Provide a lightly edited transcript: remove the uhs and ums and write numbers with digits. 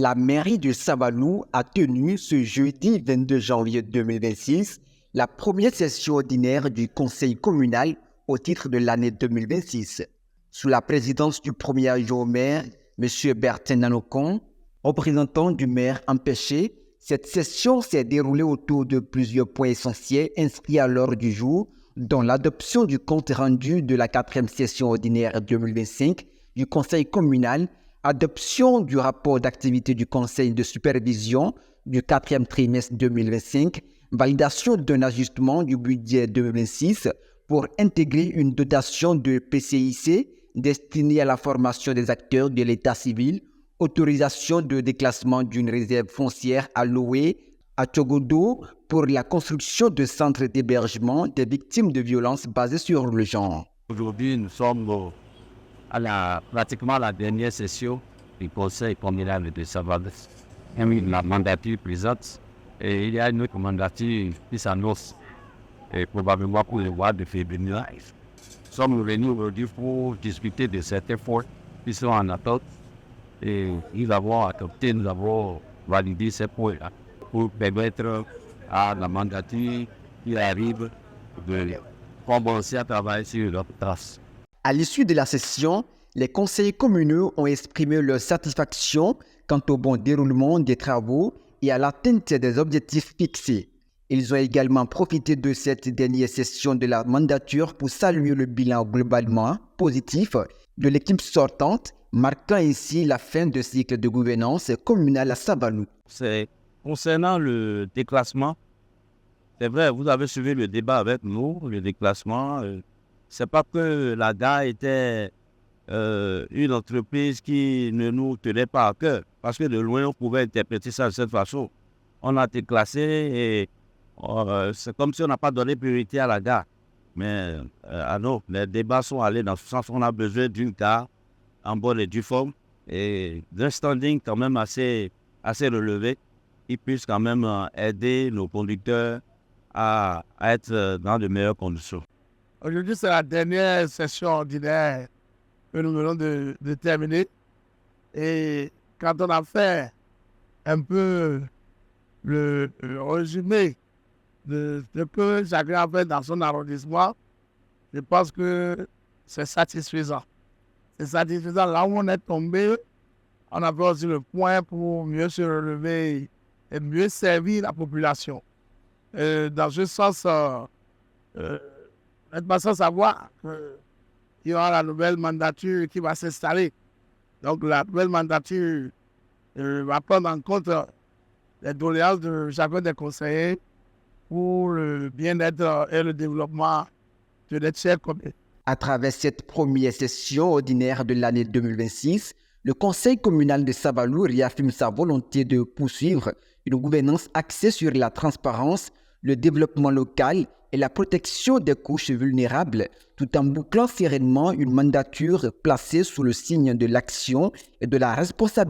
La mairie de Savalou a tenu ce jeudi 22 janvier 2026 la première session ordinaire du conseil communal au titre de l'année 2026. Sous la présidence du premier adjoint au maire, M. Bertin Nanokon, représentant du maire empêché, cette session s'est déroulée autour de plusieurs points essentiels inscrits à l'ordre du jour, dont l'adoption du compte rendu de la 4e session ordinaire 2025 du conseil communal, adoption du rapport d'activité du conseil de supervision du 4e trimestre 2025, validation d'un ajustement du budget 2026 pour intégrer une dotation de PCIC destinée à la formation des acteurs de l'état civil, autorisation de déclassement d'une réserve foncière allouée à Tchogodo pour la construction de centres d'hébergement des victimes de violences basées sur le genre. Aujourd'hui, nous sommes pratiquement à la dernière session du conseil communal de Savalou. La mandature présente et il y a une autre mandature qui s'annonce probablement pour le mois de février. Nous sommes venus aujourd'hui pour discuter de certains points qui sont en attente et nous avons adopté, nous avons validé ces points-là pour permettre à la mandature qui arrive de commencer à travailler sur leur trace. À l'issue de la session, les conseillers communaux ont exprimé leur satisfaction quant au bon déroulement des travaux et à l'atteinte des objectifs fixés. Ils ont également profité de cette dernière session de la mandature pour saluer le bilan globalement positif de l'équipe sortante, marquant ainsi la fin de cycle de gouvernance communale à Savalou. C'est concernant le déclassement. C'est vrai, vous avez suivi le débat avec nous, le déclassement. C'est pas que la gare était une entreprise qui ne nous tenait pas à cœur, parce que de loin, on pouvait interpréter ça de cette façon. On a déclassé et c'est comme si on n'a pas donné priorité à la gare. Mais non, les débats sont allés dans ce sens. On a besoin d'une gare en bonne et due forme et d'un standing quand même assez relevé qui puisse quand même aider nos conducteurs à être dans de meilleures conditions. Aujourd'hui, c'est la dernière session ordinaire que nous venons de terminer. Et quand on a fait un peu le résumé de ce que chacun a fait dans son arrondissement, je pense que c'est satisfaisant. C'est satisfaisant. Là où on est tombé, on a fait aussi le point pour mieux se relever et mieux servir la population. Dans ce sens, n'êtes pas sans savoir qu'il y aura la nouvelle mandature qui va s'installer. Donc la nouvelle mandature va prendre en compte les doléances de chacun des conseillers pour le bien-être et le développement de notre chère commune. À travers cette première session ordinaire de l'année 2026, le conseil communal de Savalou réaffirme sa volonté de poursuivre une gouvernance axée sur la transparence, le développement local et la protection des couches vulnérables, tout en bouclant sereinement une mandature placée sous le signe de l'action et de la responsabilité.